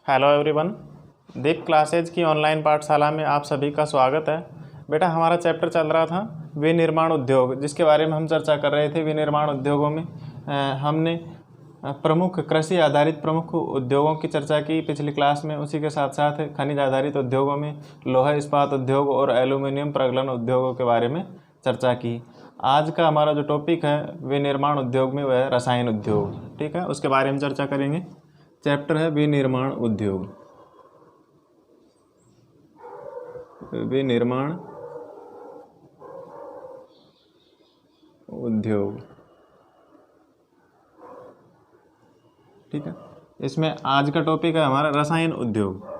Hello everyone, दीप classes की online पाठशाला में आप सभी का स्वागत है। बेटा, हमारा चैप्टर चल रहा था विनिर्माण उद्योग, जिसके बारे में हम चर्चा कर रहे थे। विनिर्माण उद्योगों में हमने प्रमुख कृषि आधारित प्रमुख उद्योगों की चर्चा की पिछली क्लास में। उसी के साथ साथ खनिज आधारित उद्योगों में लोहा इस्पात उद्योग और एल्यूमिनियम प्रगलन उद्योगों के बारे में चर्चा की। आज का हमारा जो टॉपिक है विनिर्माण उद्योग में, वह है रसायन उद्योग। ठीक है, उसके बारे में चर्चा करेंगे। चैप्टर है विनिर्माण उद्योग। विनिर्माण उद्योग, ठीक है। इसमें आज का टॉपिक है हमारा रसायन उद्योग।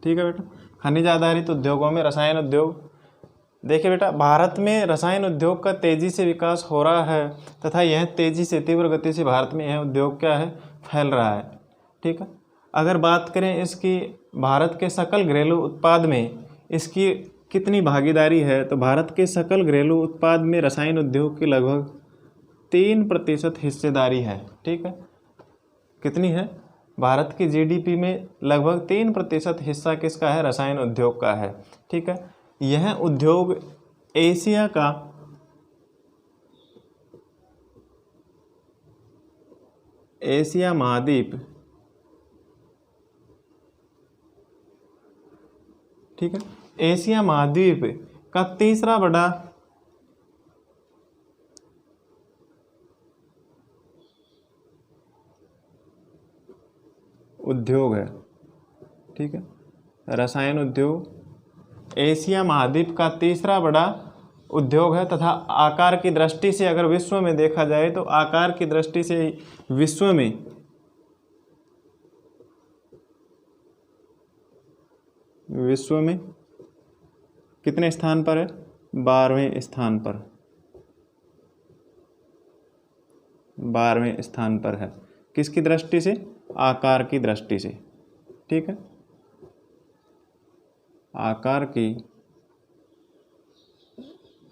ठीक है बेटा, खनिज आधारित उद्योगों में रसायन उद्योग। देखिए बेटा, भारत में रसायन उद्योग का तेजी से विकास हो रहा है तथा यह तेजी से तीव्र गति से भारत में यह उद्योग क्या है, फैल रहा है। ठीक है, अगर बात करें इसकी भारत के सकल घरेलू उत्पाद में इसकी कितनी भागीदारी है, तो भारत के सकल घरेलू उत्पाद में रसायन उद्योग की लगभग 3% हिस्सेदारी है। ठीक है, कितनी है? भारत की जीडीपी में लगभग 3% हिस्सा किसका है? रसायन उद्योग का है। ठीक है, यह उद्योग एशिया महाद्वीप, ठीक है, एशिया महाद्वीप का तीसरा बड़ा उद्योग है। ठीक है, रसायन उद्योग एशिया महाद्वीप का तीसरा बड़ा उद्योग है तथा आकार की दृष्टि से अगर विश्व में देखा जाए तो आकार की दृष्टि से विश्व में कितने स्थान पर है? 12वें स्थान पर, 12वें स्थान पर है। किसकी दृष्टि से? आकार की दृष्टि से। ठीक है, आकार की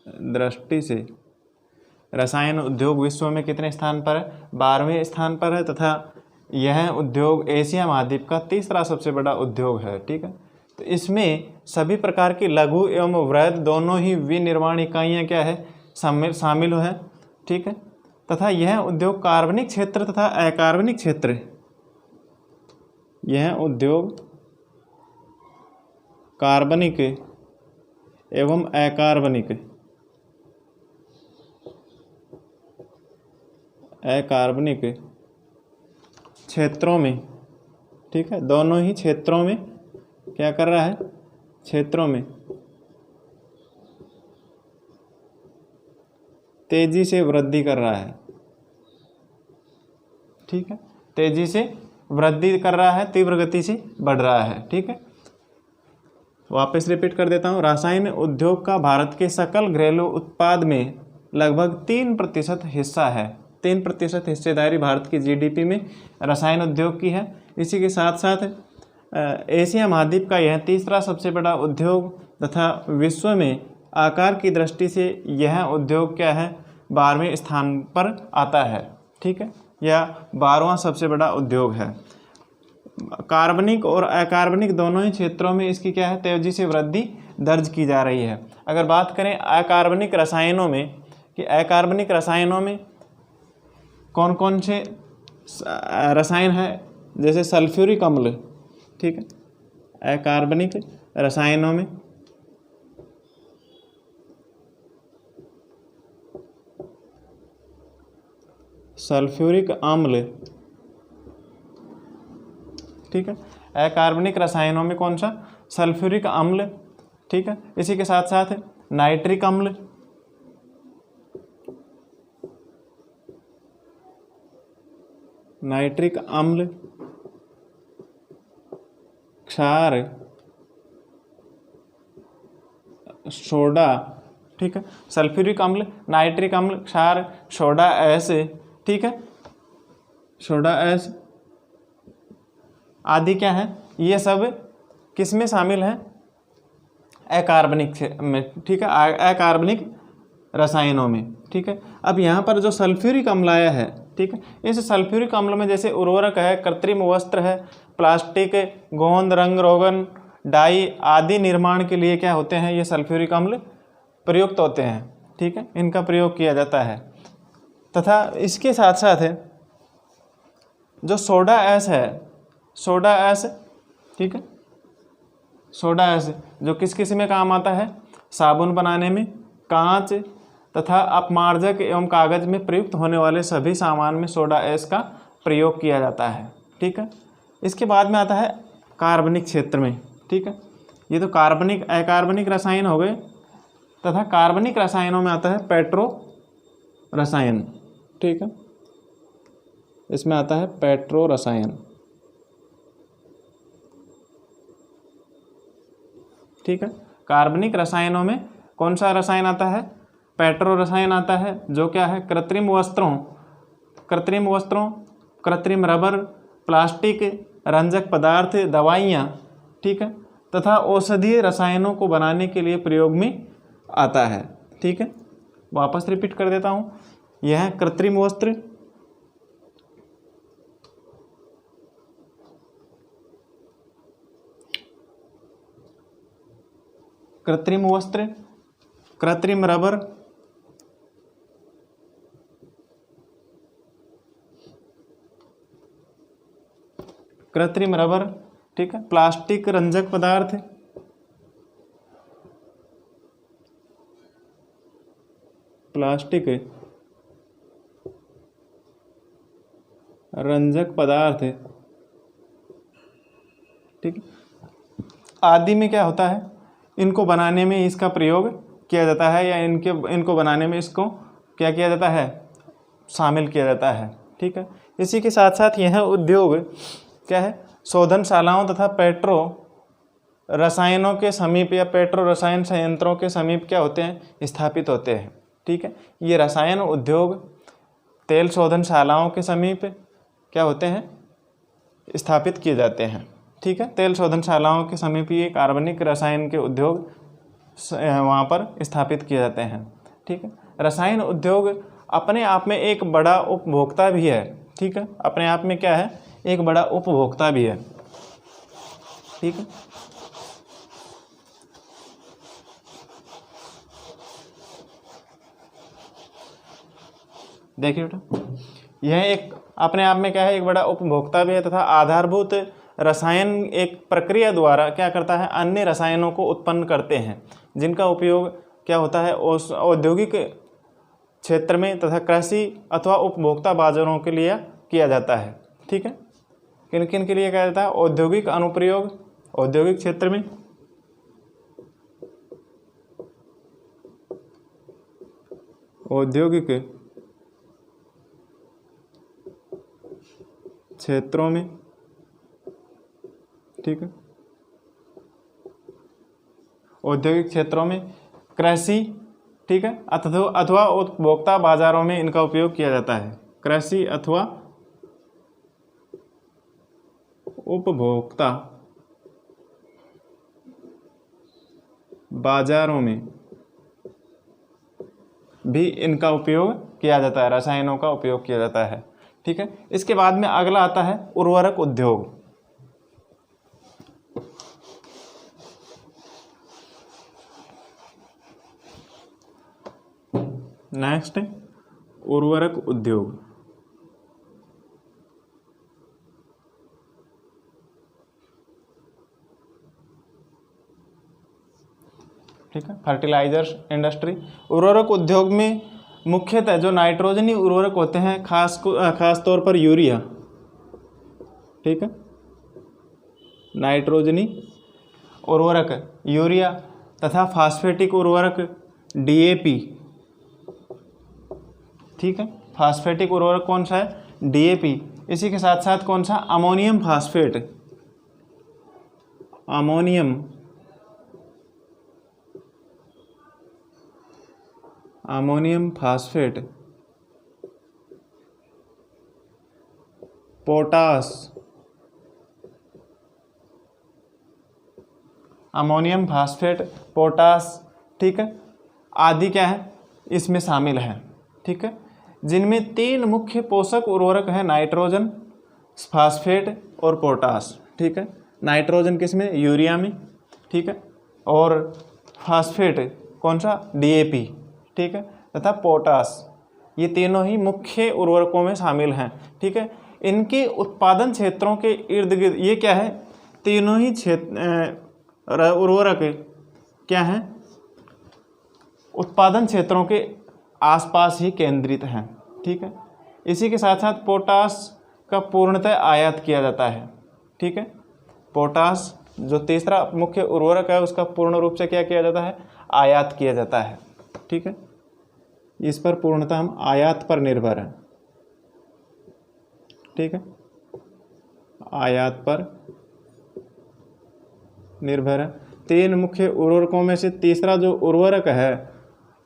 दृष्टि से रसायन उद्योग विश्व में कितने स्थान पर है? 12वें स्थान पर है तथा यह उद्योग एशिया महाद्वीप का तीसरा सबसे बड़ा उद्योग है। ठीक है, तो इसमें सभी प्रकार की लघु एवं वृहद दोनों ही विनिर्माण इकाइयाँ क्या है, शामिल है। ठीक है, तथा यह उद्योग कार्बनिक क्षेत्र तथा अकार्बनिक क्षेत्र, यह उद्योग कार्बनिक एवं अकार्बनिक क्षेत्रों में, ठीक है, दोनों ही क्षेत्रों में क्या कर रहा है? क्षेत्रों में तेजी से वृद्धि कर रहा है। ठीक है, तेजी से वृद्धि कर रहा है, तीव्र गति से बढ़ रहा है। ठीक है, वापस रिपीट कर देता हूँ। रसायन उद्योग का भारत के सकल घरेलू उत्पाद में लगभग 3% हिस्सा है। 3% हिस्सेदारी भारत की जीडीपी में रसायन उद्योग की है। इसी के साथ साथ एशिया महाद्वीप का यह तीसरा सबसे बड़ा उद्योग तथा विश्व में आकार की दृष्टि से यह उद्योग क्या है? 12वें स्थान पर आता है। ठीक है, यह 12वां सबसे बड़ा उद्योग है। कार्बनिक और अकार्बनिक दोनों ही क्षेत्रों में इसकी क्या है? तेजी से वृद्धि दर्ज की जा रही है। अगर बात करें अकार्बनिक रसायनों में, कि अकार्बनिक रसायनों में कौन कौन से रसायन है, जैसे सल्फ्यूरिक अम्ल। ठीक है, अकार्बनिक रसायनों में सल्फ्यूरिक अम्ल। ठीक है, अकार्बनिक रसायनों में कौन सा? सल्फ्यूरिक अम्ल। ठीक है, इसी के साथ साथ नाइट्रिक अम्ल, नाइट्रिक अम्ल, क्षार, सोडा। ठीक है, सल्फ्यूरिक अम्ल, नाइट्रिक अम्ल, क्षार, सोडा एस। ठीक है, सोडा एस आदि क्या है? ये सब किस में शामिल है? अकार्बनिक में, ठीक है, अकार्बनिक रसायनों में, ठीक है। अब यहाँ पर जो सल्फ्यूरिक अम्ल आया है, ठीक है, इस सल्फ्यूरिक अम्ल में जैसे उर्वरक है, कृत्रिम वस्त्र है, प्लास्टिक, गोंद, रंग रोगन, डाई आदि निर्माण के लिए क्या होते हैं, ये सल्फ्यूरिक अम्ल प्रयुक्त होते हैं, ठीक है, इनका प्रयोग किया जाता है। तथा इसके साथ साथ है जो सोडा ऐश है, सोडा ऐश, ठीक है, सोडा ऐश जो किस किस में काम आता है, साबुन बनाने में, कांच तथा अपमार्जक एवं कागज में प्रयुक्त होने वाले सभी सामान में सोडा ऐश का प्रयोग किया जाता है, ठीक है। इसके बाद में आता है कार्बनिक क्षेत्र में, ठीक है, ये तो कार्बनिक अकार्बनिक रसायन हो गए। तथा कार्बनिक रसायनों में आता है पेट्रो रसायन, ठीक है, इसमें आता है पेट्रो रसायन, ठीक है। कार्बनिक रसायनों में कौन सा रसायन आता है, पेट्रो रसायन आता है, जो क्या है, कृत्रिम वस्त्रों, कृत्रिम रबर, प्लास्टिक, रंजक पदार्थ, दवाइयाँ, ठीक है, तथा औषधीय रसायनों को बनाने के लिए प्रयोग में आता है, ठीक है। वापस रिपीट कर देता हूँ, यह है कृत्रिम वस्त्र, कृत्रिम वस्त्र, कृत्रिम रबर, ठीक है, प्लास्टिक, रंजक पदार्थ, प्लास्टिक, रंजक पदार्थ, ठीक, आदि में क्या होता है, इनको बनाने में इसका प्रयोग किया जाता है, या इनको बनाने में इसको क्या किया जाता है, शामिल किया जाता है, ठीक है। इसी के साथ साथ यह उद्योग क्या है, शोधनशालाओं तथा पेट्रो रसायनों के समीप या पेट्रो रसायन संयंत्रों के समीप क्या होते हैं, स्थापित होते हैं, ठीक है। ये रसायन उद्योग तेल शोधनशालाओं के समीप क्या होते हैं, स्थापित किए जाते हैं, ठीक है। तेल शोधनशालाओं के समीप ये कार्बनिक रसायन के उद्योग वहाँ पर स्थापित किए जाते हैं, ठीक है। रसायन उद्योग अपने आप में एक बड़ा उपभोक्ता भी है, ठीक है, अपने आप में क्या है, एक बड़ा उपभोक्ता भी है, ठीक है। देखिए बेटा, यह एक अपने आप में क्या है, एक बड़ा उपभोक्ता भी है, तथा आधारभूत रसायन एक प्रक्रिया द्वारा क्या करता है, अन्य रसायनों को उत्पन्न करते हैं, जिनका उपयोग क्या होता है, औद्योगिक क्षेत्र में तथा कृषि अथवा उपभोक्ता बाजारों के लिए किया जाता है, ठीक है। किन किन के लिए किया जाता है, औद्योगिक अनुप्रयोग, औद्योगिक क्षेत्र में, औद्योगिक क्षेत्रों में, ठीक है, औद्योगिक क्षेत्रों में, कृषि, ठीक है, अथवा उपभोक्ता बाजारों में इनका उपयोग किया जाता है, कृषि अथवा उपभोक्ता बाजारों में भी इनका उपयोग किया जाता है, रसायनों का उपयोग किया जाता है, ठीक है। इसके बाद में अगला आता है उर्वरक उद्योग। नेक्स्ट उर्वरक उद्योग, ठीक है, फर्टिलाइजर्स इंडस्ट्री। उर्वरक उद्योग में मुख्यतः जो नाइट्रोजनी उर्वरक होते हैं, खास तौर पर यूरिया, ठीक है, नाइट्रोजनी उर्वरक यूरिया तथा फास्फेटिक उर्वरक डीएपी, ठीक है, फास्फेटिक उर्वरक कौन सा है, डीएपी। इसी के साथ साथ कौन सा, ammonium phosphate, ammonium phosphate, potash, ammonium phosphate, potash, ठीक है, आदि क्या है इसमें शामिल है, ठीक है, जिनमें 3 मुख्य पोषक उर्वरक है, नाइट्रोजन, फास्फेट और पोटास, ठीक है। नाइट्रोजन किसमें, यूरिया में, ठीक है, और फास्फेट कौन सा, DAP, ठीक है, तथा पोटास, ये तीनों ही मुख्य उर्वरकों में शामिल हैं, ठीक है। इनके उत्पादन क्षेत्रों के इर्द गिर्द ये क्या है, तीनों ही क्षेत्र उर्वरक क्या हैं, उत्पादन क्षेत्रों के आसपास ही केंद्रित हैं, ठीक है। इसी के साथ साथ पोटास का पूर्णतः आयात किया जाता है, ठीक है। पोटास जो तीसरा मुख्य उर्वरक है उसका पूर्ण रूप से क्या किया जाता है, आयात किया जाता है, ठीक है। इस पर पूर्णतः हम आयात पर निर्भर हैं, ठीक है, आयात पर निर्भर है। 3 मुख्य उर्वरकों में से तीसरा जो उर्वरक है,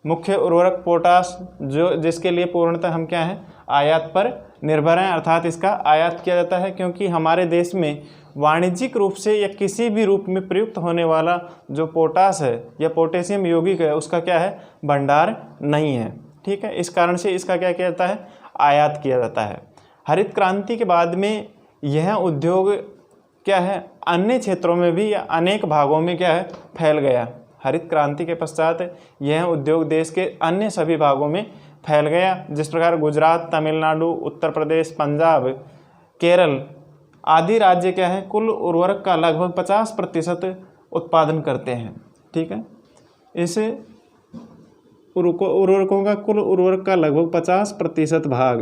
मुख्य उर्वरक पोटास, जो जिसके लिए पूर्णतः हम क्या हैं, आयात पर निर्भर हैं, अर्थात इसका आयात किया जाता है क्योंकि हमारे देश में वाणिज्यिक रूप से या किसी भी रूप में प्रयुक्त होने वाला जो पोटास है या पोटेशियम यौगिक है उसका क्या है, भंडार नहीं है, ठीक है। इस कारण से इसका क्या किया जाता है, आयात किया जाता है। हरित क्रांति के बाद में यह उद्योग क्या है, अन्य क्षेत्रों में भी या अनेक भागों में क्या है, फैल गया। हरित क्रांति के पश्चात यह उद्योग देश के अन्य सभी भागों में फैल गया। जिस प्रकार गुजरात, तमिलनाडु, उत्तर प्रदेश, पंजाब, केरल आदि राज्य क्या है, कुल उर्वरक का लगभग 50% उत्पादन करते हैं, ठीक है। इस उर्वरकों का कुल उर्वरक का लगभग 50% भाग,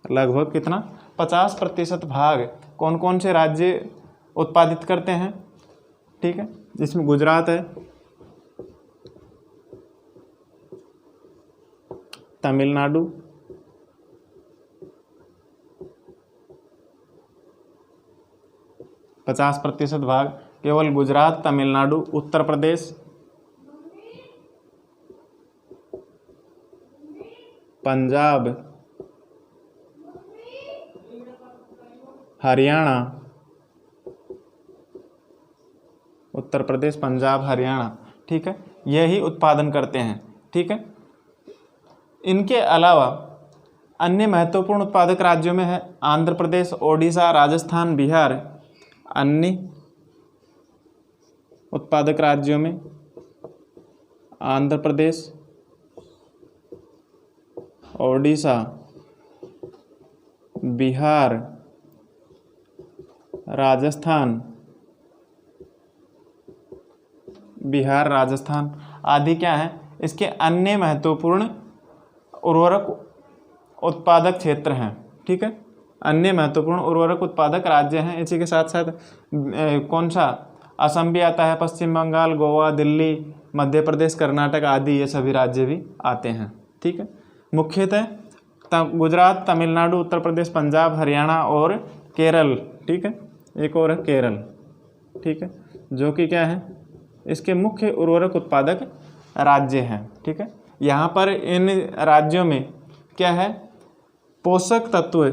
लगभग कितना, 50% भाग कौन कौन से राज्य उत्पादित करते हैं, ठीक है, जिसमें गुजरात है, तमिलनाडु, पचास प्रतिशत भाग केवल गुजरात, तमिलनाडु, उत्तर प्रदेश, पंजाब, हरियाणा, उत्तर प्रदेश, पंजाब, हरियाणा, ठीक है, यही उत्पादन करते हैं, ठीक है। इनके अलावा अन्य महत्वपूर्ण उत्पादक राज्यों में है आंध्र प्रदेश, ओडिशा, राजस्थान, बिहार। अन्य उत्पादक राज्यों में आंध्र प्रदेश, ओडिशा, बिहार, राजस्थान, आदि क्या है, इसके अन्य महत्वपूर्ण उर्वरक उत्पादक क्षेत्र हैं, ठीक है, अन्य महत्वपूर्ण उर्वरक उत्पादक राज्य हैं। इसी के साथ साथ कौन सा, असम भी आता है, पश्चिम बंगाल, गोवा, दिल्ली, मध्य प्रदेश, कर्नाटक आदि ये सभी राज्य भी आते हैं, ठीक है। मुख्यतः गुजरात, तमिलनाडु, उत्तर प्रदेश, पंजाब, हरियाणा और केरल, ठीक है, एक और है केरल, ठीक है, जो कि क्या है, इसके मुख्य उर्वरक उत्पादक राज्य हैं, ठीक है। यहाँ पर इन राज्यों में क्या है, पोषक तत्व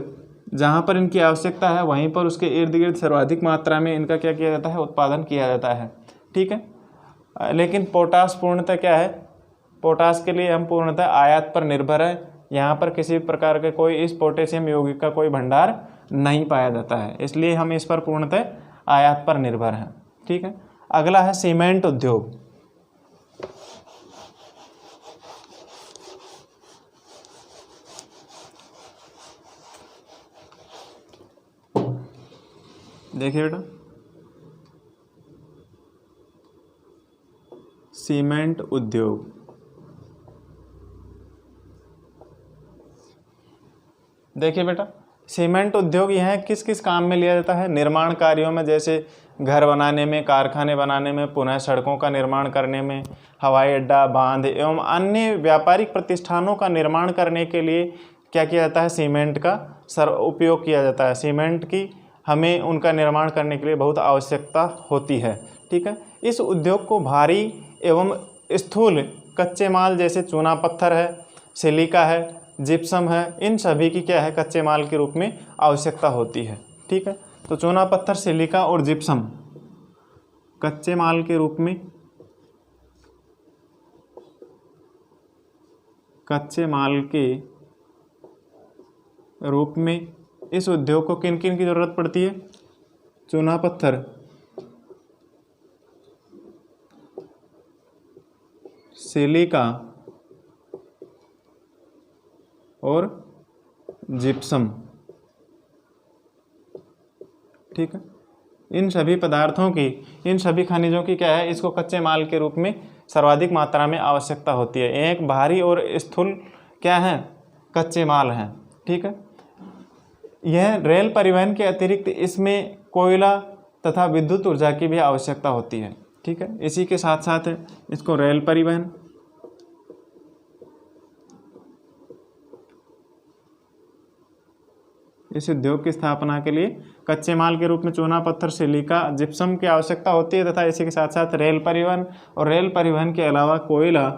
जहाँ पर इनकी आवश्यकता है वहीं पर उसके इर्द गिर्द सर्वाधिक मात्रा में इनका क्या किया जाता है, उत्पादन किया जाता है, ठीक है। लेकिन पोटास पूर्णतः क्या है, पोटास के लिए हम पूर्णतः आयात पर निर्भर है। यहाँ पर किसी प्रकार के कोई इस पोटेशियम यौगिक का कोई भंडार नहीं पाया जाता है, इसलिए हम इस पर पूर्णतः आयात पर निर्भर हैं, ठीक है। अगला है सीमेंट उद्योग। देखिए बेटा, सीमेंट उद्योग, देखिए बेटा, सीमेंट उद्योग यह किस किस काम में लिया जाता है, निर्माण कार्यों में, जैसे घर बनाने में, कारखाने बनाने में, पुनः सड़कों का निर्माण करने में, हवाई अड्डा, बांध एवं अन्य व्यापारिक प्रतिष्ठानों का निर्माण करने के लिए क्या किया जाता है, सीमेंट का उपयोग किया जाता है। सीमेंट की हमें उनका निर्माण करने के लिए बहुत आवश्यकता होती है, ठीक है। इस उद्योग को भारी एवं स्थूल कच्चे माल जैसे चूना पत्थर है, सिलिका है, जिप्सम है, इन सभी की क्या है, कच्चे माल के रूप में आवश्यकता होती है, ठीक है। तो चूना पत्थर, सिलिका और जिप्सम कच्चे माल के रूप में, कच्चे माल के रूप में इस उद्योग को किन किन की ज़रूरत पड़ती है? चूना पत्थर, सिलिका और जिप्सम। ठीक है, इन सभी पदार्थों की, इन सभी खनिजों की क्या है, इसको कच्चे माल के रूप में सर्वाधिक मात्रा में आवश्यकता होती है। एक भारी और स्थूल क्या है, कच्चे माल हैं। ठीक है, यह रेल परिवहन के अतिरिक्त इसमें कोयला तथा विद्युत ऊर्जा की भी आवश्यकता होती है। ठीक है, इसी के साथ साथ इसको रेल परिवहन, इस उद्योग की स्थापना के लिए कच्चे माल के रूप में चूना पत्थर, सिलिका, जिप्सम की आवश्यकता होती है तथा इसी के साथ साथ रेल परिवहन, और रेल परिवहन के अलावा कोयला,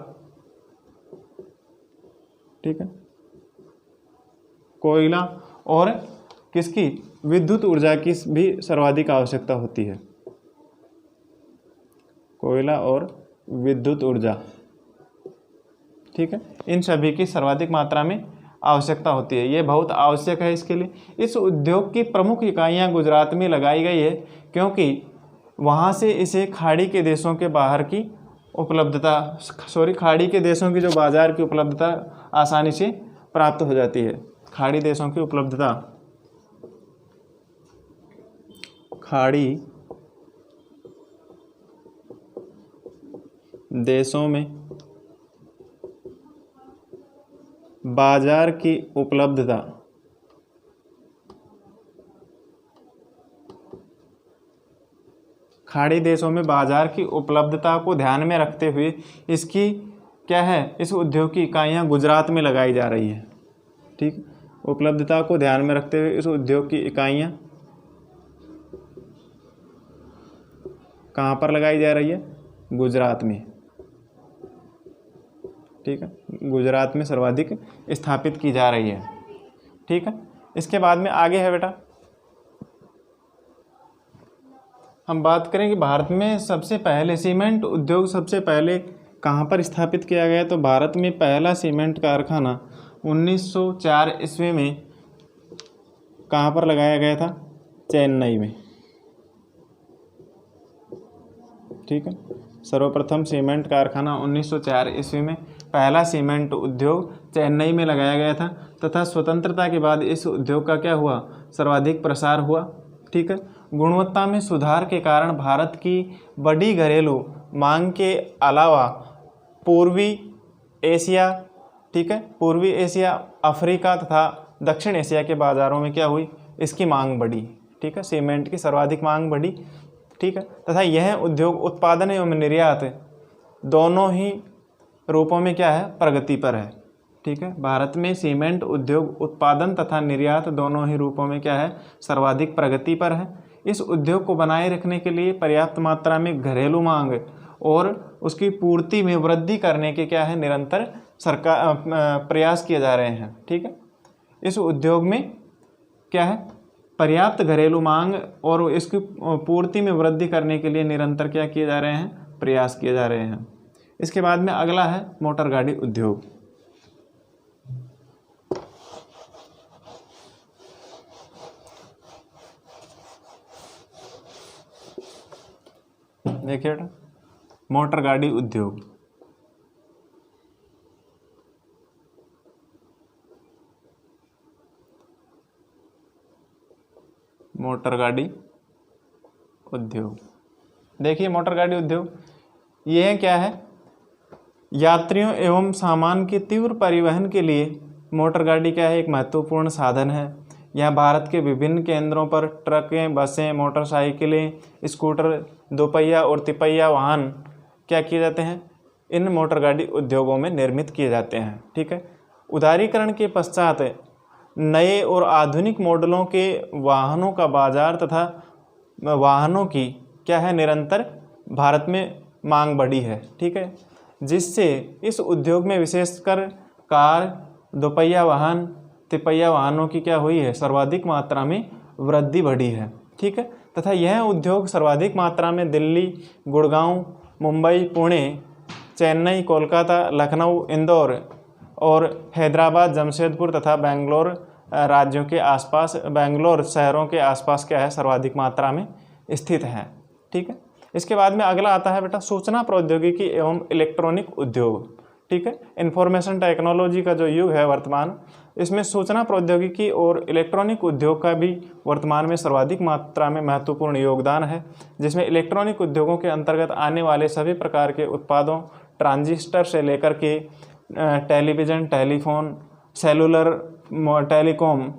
ठीक है, कोयला और किसकी, विद्युत ऊर्जा की भी सर्वाधिक आवश्यकता होती है। कोयला और विद्युत ऊर्जा, ठीक है, इन सभी की सर्वाधिक मात्रा में आवश्यकता होती है। ये बहुत आवश्यक है इसके लिए। इस उद्योग की प्रमुख इकाइयाँ गुजरात में लगाई गई है, क्योंकि वहाँ से इसे खाड़ी के देशों के बाहर की उपलब्धता, खाड़ी के देशों की जो बाज़ार की उपलब्धता आसानी से प्राप्त हो जाती है। खाड़ी देशों की उपलब्धता, खाड़ी देशों में बाजार की उपलब्धता, खाड़ी देशों में बाजार की उपलब्धता को ध्यान में रखते हुए इसकी क्या है, इस उद्योग की इकाइयाँ गुजरात में लगाई जा रही है। ठीक, उपलब्धता को ध्यान में रखते हुए इस उद्योग की इकाइयाँ कहाँ पर लगाई जा रही है? गुजरात में। ठीक है, गुजरात में सर्वाधिक स्थापित की जा रही है। ठीक है, इसके बाद में आगे है बेटा, हम बात करें कि भारत में सबसे पहले सीमेंट उद्योग सबसे पहले कहाँ पर स्थापित किया गया। तो भारत में पहला सीमेंट कारखाना 1904 ईस्वी में कहाँ पर लगाया गया था? चेन्नई में। ठीक है, सर्वप्रथम सीमेंट कारखाना 1904 ईस्वी में पहला सीमेंट उद्योग चेन्नई में लगाया गया था तथा स्वतंत्रता के बाद इस उद्योग का क्या हुआ? सर्वाधिक प्रसार हुआ। ठीक है, गुणवत्ता में सुधार के कारण भारत की बड़ी घरेलू मांग के अलावा पूर्वी एशिया, ठीक है, पूर्वी एशिया, अफ्रीका तथा दक्षिण एशिया के बाज़ारों में क्या हुई? इसकी मांग बढ़ी। ठीक है, सीमेंट की सर्वाधिक मांग बढ़ी। ठीक है, तथा यह उद्योग उत्पादन एवं निर्यात दोनों ही रूपों में क्या है? प्रगति पर है। ठीक है, भारत में सीमेंट उद्योग उत्पादन तथा निर्यात दोनों ही रूपों में क्या है? सर्वाधिक प्रगति पर है। इस उद्योग को बनाए रखने के लिए पर्याप्त मात्रा में घरेलू मांग और उसकी पूर्ति में वृद्धि करने के क्या है? निरंतर सरकार प्रयास किए जा रहे हैं। ठीक है, इस उद्योग में क्या है? पर्याप्त घरेलू मांग और इसकी पूर्ति में वृद्धि करने के लिए निरंतर क्या किए जा रहे हैं? प्रयास किए जा रहे हैं। इसके बाद में अगला है मोटर गाड़ी उद्योग। देखिए बेटा, मोटर गाड़ी उद्योग, मोटर गाड़ी उद्योग। देखिए मोटर गाड़ी उद्योग ये क्या है? यात्रियों एवं सामान के तीव्र परिवहन के लिए मोटर गाड़ी क्या है? एक महत्वपूर्ण साधन है। यह भारत के विभिन्न केंद्रों पर ट्रकें, बसें, मोटरसाइकिलें, स्कूटर, दोपहिया और तिपहिया वाहन क्या किए जाते हैं? इन मोटर गाड़ी उद्योगों में निर्मित किए जाते हैं। ठीक है, उदारीकरण के पश्चात नए और आधुनिक मॉडलों के वाहनों का बाजार तथा वाहनों की क्या है? निरंतर भारत में मांग बढ़ी है। ठीक है, जिससे इस उद्योग में विशेषकर कार, दोपहिया वाहन, तिपहिया वाहनों की क्या हुई है? सर्वाधिक मात्रा में वृद्धि बढ़ी है। ठीक है। तथा यह उद्योग सर्वाधिक मात्रा में दिल्ली, गुड़गांव, मुंबई, पुणे, चेन्नई, कोलकाता, लखनऊ, इंदौर और हैदराबाद, जमशेदपुर तथा बेंगलोर राज्यों के आसपास, बेंगलोर शहरों के आसपास क्या है, सर्वाधिक मात्रा में स्थित है। ठीक है। इसके बाद में अगला आता है बेटा सूचना प्रौद्योगिकी एवं इलेक्ट्रॉनिक उद्योग। ठीक है। इंफॉर्मेशन टेक्नोलॉजी का जो युग है वर्तमान, इसमें सूचना प्रौद्योगिकी और इलेक्ट्रॉनिक उद्योग का भी वर्तमान में सर्वाधिक मात्रा में महत्वपूर्ण योगदान है, जिसमें इलेक्ट्रॉनिक उद्योगों के अंतर्गत आने वाले सभी प्रकार के उत्पादों, ट्रांजिस्टर से लेकर के टेलीविज़न, टेलीफोन, सेलुलर, टेलीकॉम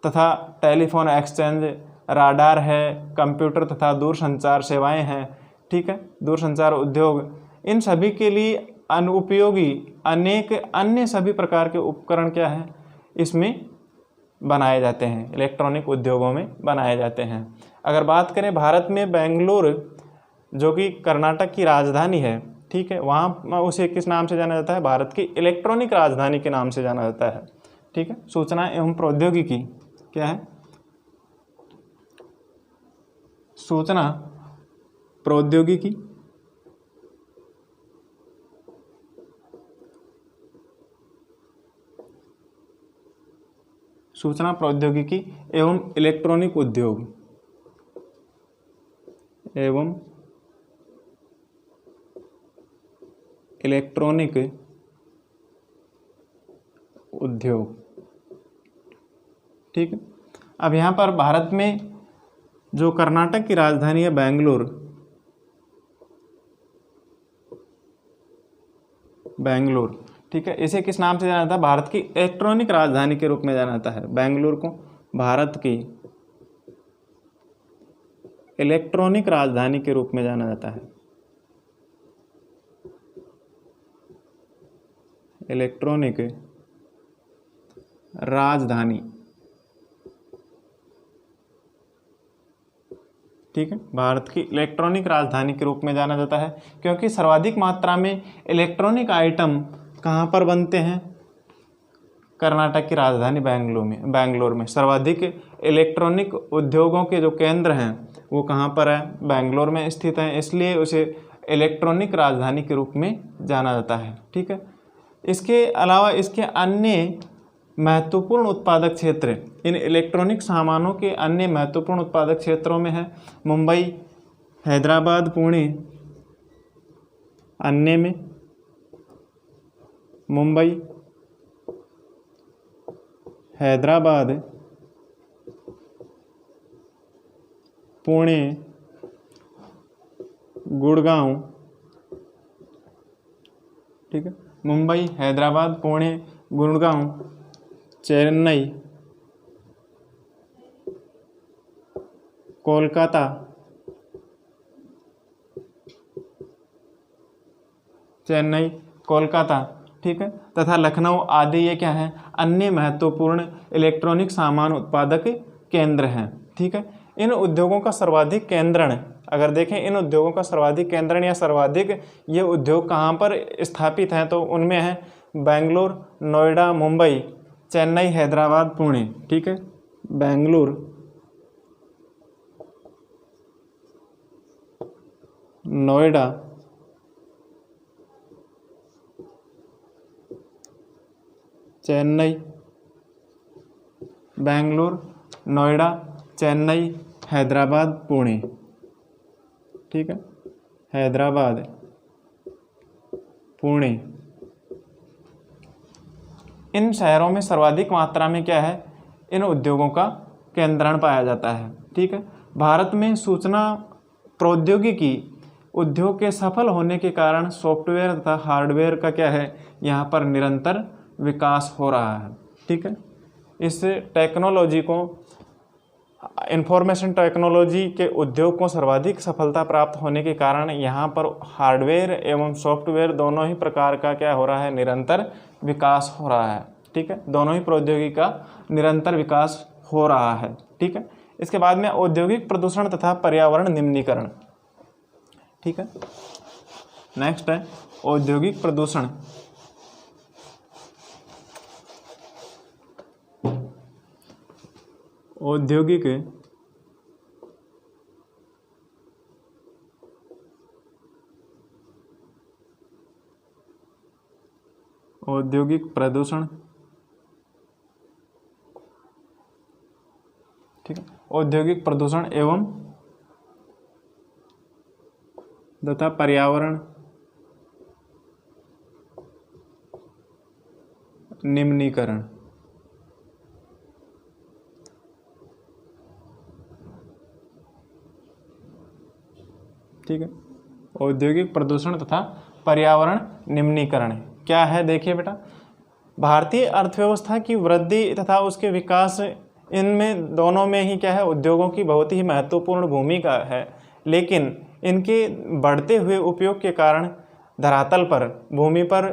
तथा टेलीफोन एक्सचेंज, राडार है, कंप्यूटर तथा दूरसंचार सेवाएं हैं। ठीक है। दूरसंचार उद्योग, इन सभी के लिए अनुपयोगी अनेक अन्य सभी प्रकार के उपकरण क्या हैं, इसमें बनाए जाते हैं, इलेक्ट्रॉनिक उद्योगों में बनाए जाते हैं। अगर बात करें भारत में बेंगलुरु जो कि कर्नाटक की राजधानी है, ठीक है, वहाँ उसे किस नाम से जाना जाता है, भारत की इलेक्ट्रॉनिक राजधानी के नाम से जाना जाता है। ठीक है। सूचना एवं प्रौद्योगिकी क्या है, सूचना प्रौद्योगिकी सूचना प्रौद्योगिकी एवं इलेक्ट्रॉनिक उद्योग एवं इलेक्ट्रॉनिक उद्योग। ठीक है। अब यहाँ पर भारत में जो कर्नाटक की राजधानी है बेंगलुरु, ठीक है, इसे किस नाम से जाना जाता है, भारत की इलेक्ट्रॉनिक राजधानी के रूप में जाना जाता है। बेंगलुरु को भारत की इलेक्ट्रॉनिक राजधानी के रूप में जाना जाता है, इलेक्ट्रॉनिक राजधानी। ठीक है। भारत की इलेक्ट्रॉनिक राजधानी के रूप में जाना जाता है क्योंकि सर्वाधिक मात्रा में इलेक्ट्रॉनिक आइटम कहाँ पर बनते हैं, कर्नाटक की राजधानी बेंगलुरु में सर्वाधिक इलेक्ट्रॉनिक उद्योगों के जो केंद्र हैं वो कहाँ पर है, बेंगलुरु में स्थित हैं, इसलिए उसे इलेक्ट्रॉनिक राजधानी के रूप में जाना जाता है। ठीक है। इसके अलावा इसके अन्य महत्वपूर्ण उत्पादक क्षेत्र, इन इलेक्ट्रॉनिक सामानों के अन्य महत्वपूर्ण उत्पादक क्षेत्रों में है मुंबई, हैदराबाद, पुणे, अन्य में मुंबई, हैदराबाद, पुणे, गुड़गांव। ठीक है। मुंबई, हैदराबाद, पुणे, गुड़गांव, चेन्नई, कोलकाता, चेन्नई, कोलकाता, ठीक है, तथा लखनऊ आदि ये क्या है, अन्य महत्वपूर्ण इलेक्ट्रॉनिक सामान उत्पादक केंद्र हैं। ठीक है। इन उद्योगों का सर्वाधिक केंद्रण, अगर देखें इन उद्योगों का सर्वाधिक केंद्रण या सर्वाधिक ये उद्योग कहाँ पर स्थापित हैं, तो उनमें है बेंगलुरु, नोएडा, मुंबई, चेन्नई, हैदराबाद, पुणे। ठीक है। बेंगलुरु, नोएडा, चेन्नई, बेंगलुरु, नोएडा, चेन्नई, हैदराबाद, पुणे। ठीक है। हैदराबाद, पुणे, इन शहरों में सर्वाधिक मात्रा में क्या है, इन उद्योगों का केंद्रण पाया जाता है। ठीक है। भारत में सूचना प्रौद्योगिकी उद्योग के सफल होने के कारण सॉफ्टवेयर तथा हार्डवेयर का क्या है, यहाँ पर निरंतर विकास हो रहा है। ठीक है। इस टेक्नोलॉजी को, इंफॉर्मेशन टेक्नोलॉजी के उद्योग को सर्वाधिक सफलता प्राप्त होने के कारण यहाँ पर हार्डवेयर एवं सॉफ्टवेयर दोनों ही प्रकार का क्या हो रहा है, निरंतर विकास हो रहा है। ठीक है। दोनों ही प्रौद्योगिकी का निरंतर विकास हो रहा है। ठीक है। इसके बाद में औद्योगिक प्रदूषण तथा पर्यावरण निम्नीकरण। ठीक है। नेक्स्ट है औद्योगिक प्रदूषण। औद्योगिक औद्योगिक प्रदूषण, ठीक है, औद्योगिक प्रदूषण एवं तथा पर्यावरण निम्नीकरण, ठीक है, औद्योगिक प्रदूषण तथा पर्यावरण निम्नीकरण क्या है? देखिए बेटा, भारतीय अर्थव्यवस्था की वृद्धि तथा उसके विकास, इनमें दोनों में ही क्या है, उद्योगों की बहुत ही महत्वपूर्ण भूमिका है। लेकिन इनके बढ़ते हुए उपयोग के कारण धरातल पर, भूमि पर,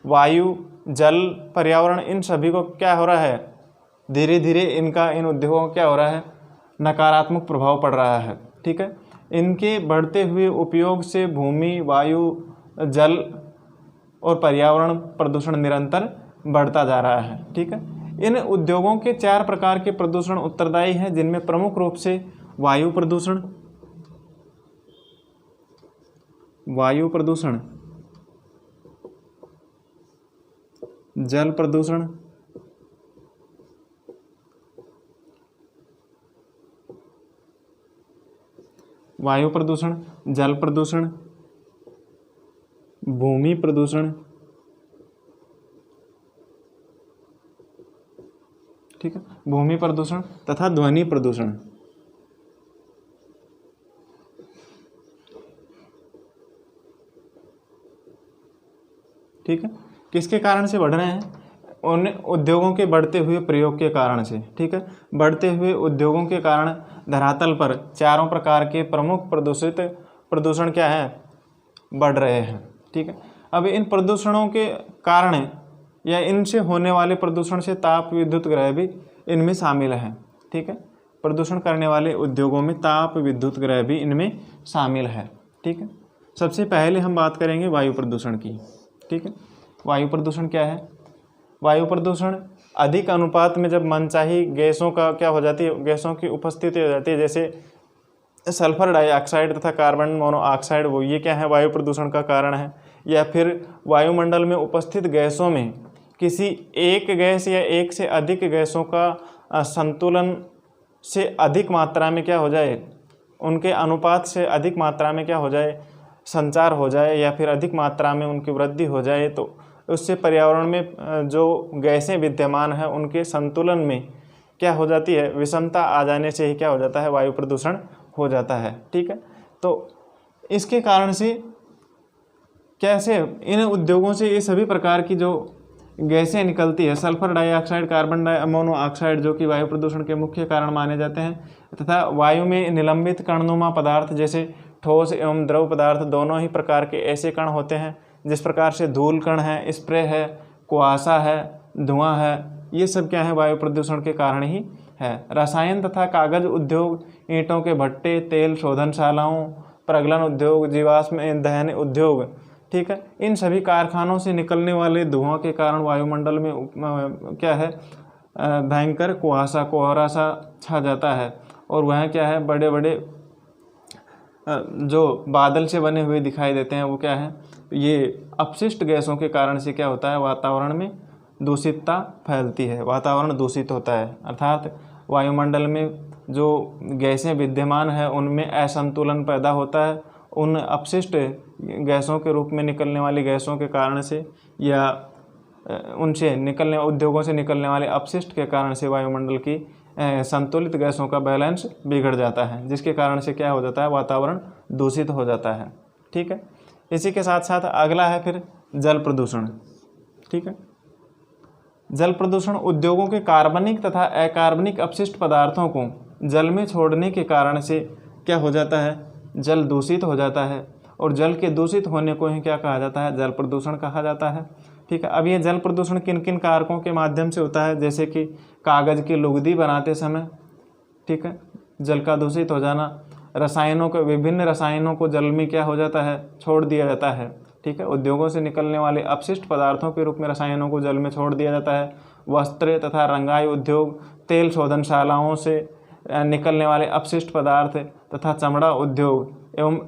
वायु, जल, पर्यावरण, इन सभी को क्या हो रहा है, धीरे धीरे इन उद्योगों को क्या हो रहा है, नकारात्मक प्रभाव पड़ रहा है। ठीक है, इनके बढ़ते हुए उपयोग से भूमि, वायु, जल और पर्यावरण प्रदूषण निरंतर बढ़ता जा रहा है। ठीक है, इन उद्योगों के 4 प्रकार के प्रदूषण उत्तरदायी हैं, जिनमें प्रमुख रूप से वायु प्रदूषण, जल प्रदूषण, वायु प्रदूषण, जल प्रदूषण, भूमि प्रदूषण, ठीक है, भूमि प्रदूषण तथा ध्वनि प्रदूषण। ठीक है, किसके कारण से बढ़ रहे हैं? उन उद्योगों के बढ़ते हुए प्रयोग के कारण से। ठीक है, बढ़ते हुए उद्योगों के कारण धरातल पर 4 प्रकार के प्रमुख प्रदूषण क्या है, बढ़ रहे हैं। ठीक है, अब इन प्रदूषणों के कारण या इनसे होने वाले प्रदूषण से ताप विद्युत ग्रह भी इनमें शामिल हैं। ठीक है, प्रदूषण करने वाले उद्योगों में ताप विद्युत ग्रह भी इनमें शामिल है। ठीक है, सबसे पहले हम बात करेंगे वायु प्रदूषण की। ठीक है, वायु प्रदूषण क्या है? वायु प्रदूषण अधिक अनुपात में जब मनचाही गैसों का क्या हो जाती है, गैसों की उपस्थिति हो जाती है, जैसे सल्फर डाइऑक्साइड तथा कार्बन मोनोऑक्साइड, वो ये क्या है, वायु प्रदूषण का कारण है। या फिर वायुमंडल में उपस्थित गैसों में किसी एक गैस या एक से अधिक गैसों का संतुलन से अधिक मात्रा में क्या हो जाए, उनके अनुपात से अधिक मात्रा में क्या हो जाए, संचार हो जाए, या फिर अधिक मात्रा में उनकी वृद्धि हो जाए, तो उससे पर्यावरण में जो गैसें विद्यमान हैं उनके संतुलन में क्या हो जाती है, विषमता आ जाने से ही क्या हो जाता है, वायु प्रदूषण हो जाता है। ठीक है, तो इसके कारण से कैसे इन उद्योगों से ये सभी प्रकार की जो गैसें निकलती है, सल्फर डाइऑक्साइड, कार्बन मोनोऑक्साइड, जो कि वायु प्रदूषण के मुख्य कारण माने जाते हैं, तथा वायु में निलंबित कणनुमा पदार्थ, जैसे ठोस एवं द्रव पदार्थ दोनों ही प्रकार के ऐसे कण होते हैं, जिस प्रकार से धूल कण है, स्प्रे है, कुआसा है, धुआं है, ये सब क्या है, वायु प्रदूषण के कारण ही है। रसायन तथा कागज उद्योग, ईंटों के भट्टे, तेल शोधनशालाओं, प्रगलन उद्योग, जीवाश्म ईंधन उद्योग, ठीक है, इन सभी कारखानों से निकलने वाले धुआं के कारण वायुमंडल में क्या है, भयंकर कोहरा सा छा जाता है, और वह क्या है, बड़े बड़े जो बादल से बने हुए दिखाई देते हैं, वो क्या है, ये अपशिष्ट गैसों के कारण से क्या होता है, वातावरण में दूषितता फैलती है, वातावरण दूषित होता है, अर्थात वायुमंडल में जो गैसें विद्यमान है उनमें असंतुलन पैदा होता है। उन अपशिष्ट गैसों के रूप में निकलने वाली गैसों के कारण से, या उनसे निकलने उद्योगों से निकलने वाले अपशिष्ट के कारण से वायुमंडल की संतुलित गैसों का बैलेंस बिगड़ जाता है, जिसके कारण से क्या हो जाता है, वातावरण दूषित हो जाता है। ठीक है, इसी के साथ साथ अगला है फिर जल प्रदूषण। ठीक है, जल प्रदूषण उद्योगों के कार्बनिक तथा अकार्बनिक अपशिष्ट पदार्थों को जल में छोड़ने के कारण से क्या हो जाता है, जल दूषित हो जाता है, और जल के दूषित होने को ही क्या कहा जाता है, जल प्रदूषण कहा जाता है। ठीक है, अब ये जल प्रदूषण किन किन कारकों के माध्यम से होता है, जैसे कि कागज़ की लुगदी बनाते समय, ठीक है, जल का दूषित हो जाना, रसायनों को, विभिन्न रसायनों को जल में क्या हो जाता है, छोड़ दिया जाता है। ठीक है, उद्योगों से निकलने वाले अपशिष्ट पदार्थों के रूप में रसायनों को जल में छोड़ दिया जाता है। वस्त्र तथा रंगाई उद्योग, तेल शोधनशालाओं से निकलने वाले अपशिष्ट पदार्थ तथा चमड़ा उद्योग एवं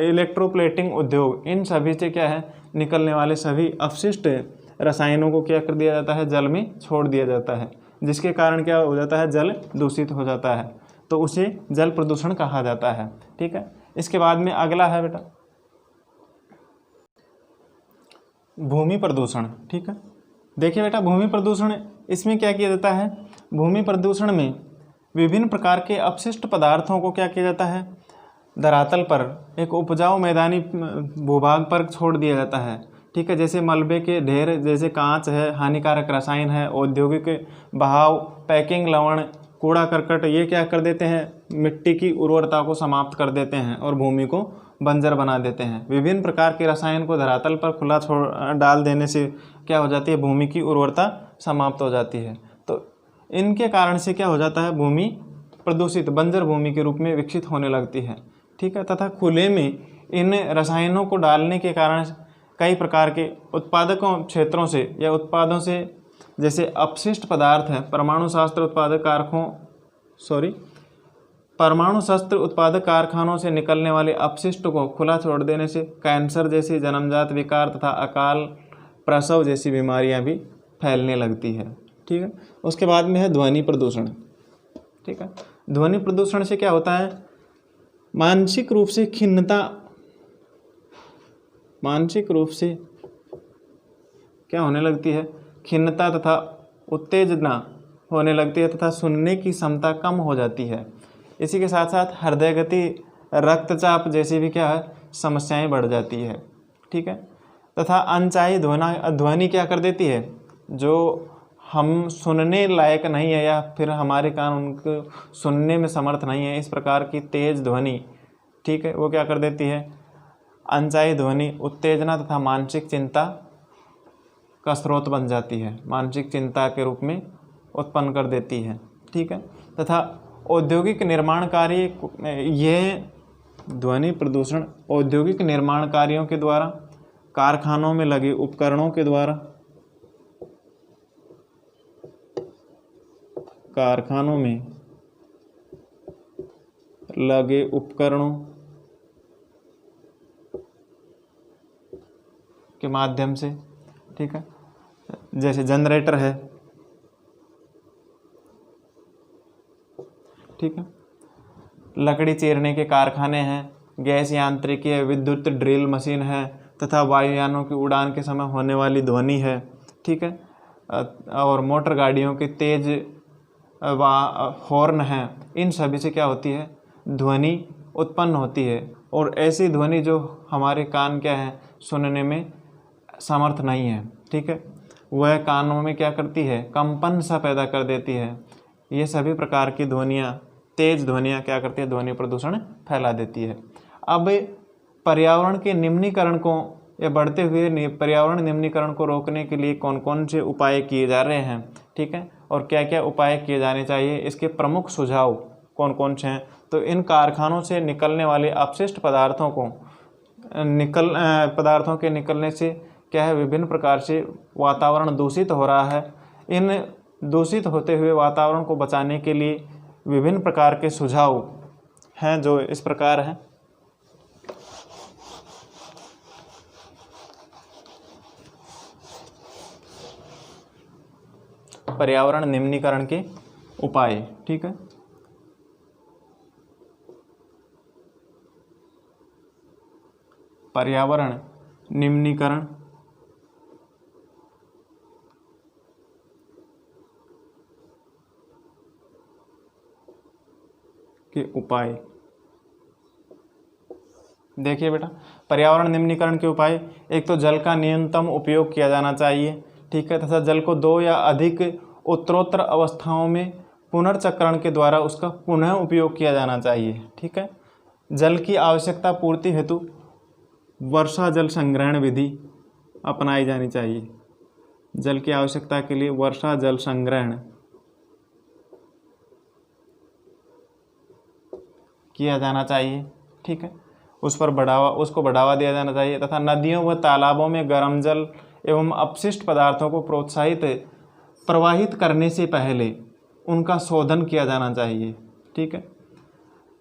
इलेक्ट्रोप्लेटिंग उद्योग, इन सभी से क्या है, निकलने वाले सभी अपशिष्ट रसायनों को क्या कर दिया जाता है, जल में छोड़ दिया जाता है, जिसके कारण क्या हो जाता है, जल दूषित हो जाता है, तो उसे जल प्रदूषण कहा जाता है। ठीक है, इसके बाद में अगला है बेटा भूमि प्रदूषण। ठीक है, देखिए बेटा भूमि प्रदूषण, इसमें क्या किया जाता है, भूमि प्रदूषण में विभिन्न प्रकार के अपशिष्ट पदार्थों को क्या किया जाता है, धरातल पर एक उपजाऊ मैदानी भूभाग पर छोड़ दिया जाता है। ठीक है, जैसे मलबे के ढेर, जैसे कांच है, हानिकारक रसायन है, औद्योगिक बहाव, पैकिंग लवण, कूड़ा करकट, ये क्या कर देते हैं, मिट्टी की उर्वरता को समाप्त कर देते हैं और भूमि को बंजर बना देते हैं। विभिन्न प्रकार के रसायन को धरातल पर खुला डाल देने से क्या हो जाती है, भूमि की उर्वरता समाप्त हो जाती है। तो इनके कारण से क्या हो जाता है, भूमि प्रदूषित बंजर भूमि के रूप में विकसित होने लगती है। ठीक है, तथा खुले में इन रसायनों को डालने के कारण कई प्रकार के उत्पादकों क्षेत्रों से या उत्पादों से, जैसे अपशिष्ट पदार्थ है, परमाणु शस्त्र उत्पादक कारखानों से निकलने वाले अपशिष्ट को खुला छोड़ देने से कैंसर जैसी जन्मजात विकार तथा अकाल प्रसव जैसी बीमारियां भी फैलने लगती है। ठीक है, उसके बाद में है ध्वनि प्रदूषण। ठीक है, ध्वनि प्रदूषण से क्या होता है, मानसिक रूप से क्या होने लगती है, खिन्नता तथा उत्तेजना होने लगती है तथा सुनने की क्षमता कम हो जाती है। इसी के साथ साथ हृदय गति, रक्तचाप जैसी भी क्या है, समस्याएं बढ़ जाती है। ठीक है, तथा अनचाही ध्वनि क्या कर देती है, जो हम सुनने लायक नहीं है या फिर हमारे कान उनको सुनने में समर्थ नहीं है, इस प्रकार की तेज ध्वनि, ठीक है, वो क्या कर देती है, अनचाही ध्वनि उत्तेजना तथा मानसिक चिंता का स्रोत बन जाती है, मानसिक चिंता के रूप में उत्पन्न कर देती है। ठीक है, तथा औद्योगिक निर्माण कार्य, ये ध्वनि प्रदूषण औद्योगिक निर्माण कार्यों के द्वारा, कारखानों में लगे उपकरणों के द्वारा, कारखानों में लगे उपकरणों के माध्यम से, ठीक है, जैसे जनरेटर है, ठीक है, लकड़ी चीरने के कारखाने हैं, गैस यांत्रिकी है, विद्युत ड्रिल मशीन है, तथा वायुयानों की उड़ान के समय होने वाली ध्वनि है। ठीक है, और मोटर गाड़ियों के तेज हॉर्न हैं, इन सभी से क्या होती है, ध्वनि उत्पन्न होती है। और ऐसी ध्वनि जो हमारे कान क्या है, सुनने में समर्थ नहीं है, ठीक है, वह कानों में क्या करती है, कंपन सा पैदा कर देती है। ये सभी प्रकार की ध्वनियाँ, तेज ध्वनियाँ क्या करती है, ध्वनि प्रदूषण फैला देती है। अब पर्यावरण के निम्नीकरण को या बढ़ते हुए पर्यावरण निम्नीकरण को रोकने के लिए कौन कौन से उपाय किए जा रहे हैं, ठीक है, और क्या क्या उपाय किए जाने चाहिए, इसके प्रमुख सुझाव कौन कौन से हैं। तो इन कारखानों से निकलने वाले अपशिष्ट पदार्थों के निकलने से क्या है, विभिन्न प्रकार से वातावरण दूषित हो रहा है। इन दूषित होते हुए वातावरण को बचाने के लिए विभिन्न प्रकार के सुझाव हैं, जो इस प्रकार हैं। पर्यावरण निम्नीकरण के उपाय, ठीक है, पर्यावरण निम्नीकरण के उपाय। देखिए बेटा, पर्यावरण निम्नीकरण के उपाय, एक तो जल का न्यूनतम उपयोग किया जाना चाहिए, ठीक है, तथा जल को 2 या अधिक उत्तरोत्तर अवस्थाओं में पुनर्चक्रण के द्वारा उसका पुनः उपयोग किया जाना चाहिए। ठीक है, जल की आवश्यकता पूर्ति हेतु वर्षा जल संग्रहण विधि अपनाई जानी चाहिए। जल की आवश्यकता के लिए वर्षा जल संग्रहण किया जाना चाहिए, ठीक है, उसको बढ़ावा दिया जाना चाहिए, तथा नदियों व तालाबों में गर्म जल एवं अपशिष्ट पदार्थों को प्रवाहित करने से पहले उनका शोधन किया जाना चाहिए। ठीक है,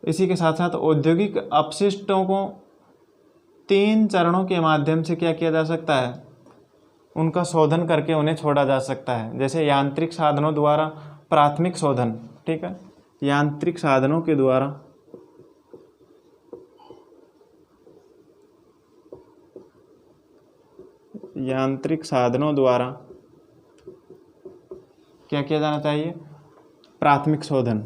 इसी के साथ साथ औद्योगिक अपशिष्टों को 3 चरणों के माध्यम से क्या किया जा सकता है, उनका शोधन करके उन्हें छोड़ा जा सकता है। जैसे यांत्रिक साधनों द्वारा प्राथमिक शोधन, ठीक है, यांत्रिक साधनों के द्वारा क्या किया जाना चाहिए, प्राथमिक शोधन।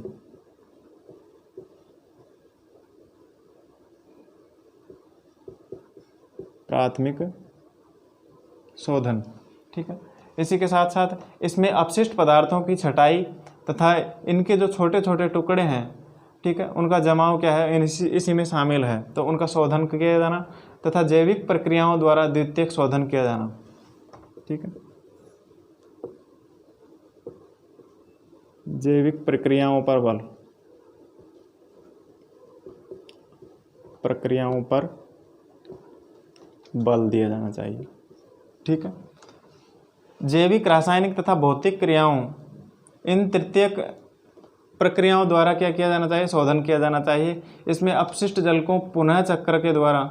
प्राथमिक शोधन, ठीक है। इसी के साथ साथ इसमें अपशिष्ट पदार्थों की छटाई तथा इनके जो छोटे छोटे टुकड़े हैं, ठीक है, उनका जमाव क्या है, इसी में शामिल है, तो उनका शोधन किया जाना तथा जैविक प्रक्रियाओं द्वारा द्वितीयक शोधन किया जाना, ठीक है। जैविक प्रक्रियाओं पर बल दिया जाना चाहिए, ठीक है। जैविक, रासायनिक तथा भौतिक क्रियाओं, इन तृतीयक प्रक्रियाओं द्वारा क्या किया जाना चाहिए, शोधन किया जाना चाहिए। इसमें अपशिष्ट जल को पुनः चक्र के द्वारा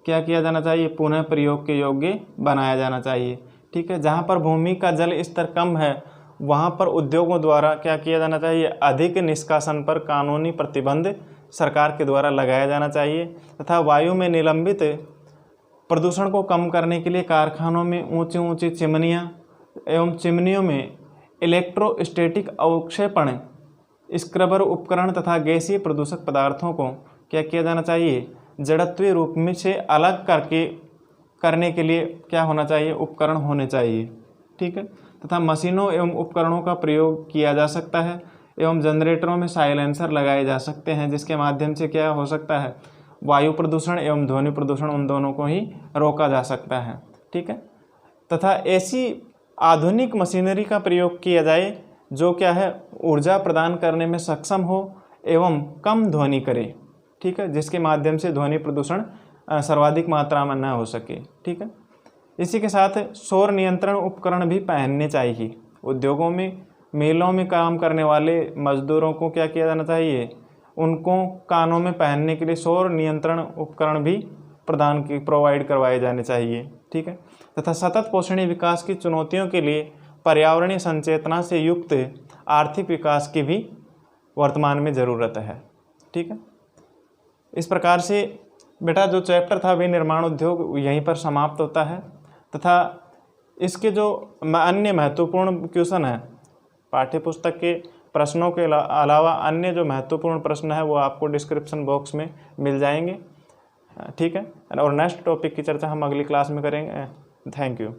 क्या किया जाना चाहिए, पुनः प्रयोग के योग्य बनाया जाना चाहिए, ठीक है। जहाँ पर भूमि का जल स्तर कम है वहाँ पर उद्योगों द्वारा क्या किया जाना चाहिए, अधिक निष्कासन पर कानूनी प्रतिबंध सरकार के द्वारा लगाया जाना चाहिए तथा वायु में निलंबित प्रदूषण को कम करने के लिए कारखानों में ऊंची ऊंची चिमनियाँ एवं चिमनियों में इलेक्ट्रोस्टैटिक अवक्षेपण, स्क्रबर उपकरण तथा गैसीय प्रदूषक पदार्थों को क्या किया जाना चाहिए, जड़त्वीय रूप में से अलग करने के लिए क्या होना चाहिए, उपकरण होने चाहिए, ठीक है। तथा मशीनों एवं उपकरणों का प्रयोग किया जा सकता है एवं जनरेटरों में साइलेंसर लगाए जा सकते हैं, जिसके माध्यम से क्या हो सकता है, वायु प्रदूषण एवं ध्वनि प्रदूषण उन दोनों को ही रोका जा सकता है, ठीक है। तथा ऐसी आधुनिक मशीनरी का प्रयोग किया जाए जो क्या है, ऊर्जा प्रदान करने में सक्षम हो एवं कम ध्वनि करे, ठीक है, जिसके माध्यम से ध्वनि प्रदूषण सर्वाधिक मात्रा में न हो सके, ठीक है। इसी के साथ सौर नियंत्रण उपकरण भी पहनने चाहिए। उद्योगों में, मिलों में काम करने वाले मजदूरों को क्या किया जाना चाहिए, उनको कानों में पहनने के लिए सौर नियंत्रण उपकरण भी प्रोवाइड करवाए जाने चाहिए, ठीक है। तथा सतत पोषणीय विकास की चुनौतियों के लिए पर्यावरणीय संचेतना से युक्त आर्थिक विकास की भी वर्तमान में ज़रूरत है, ठीक है। इस प्रकार से बेटा जो चैप्टर था विनिर्माण उद्योग यहीं पर समाप्त होता है तथा इसके जो अन्य महत्वपूर्ण क्वेश्चन हैं, पाठ्यपुस्तक के प्रश्नों के अलावा अन्य जो महत्वपूर्ण प्रश्न है वो आपको डिस्क्रिप्शन बॉक्स में मिल जाएंगे, ठीक है। और नेक्स्ट टॉपिक की चर्चा हम अगली क्लास में करेंगे। Thank you.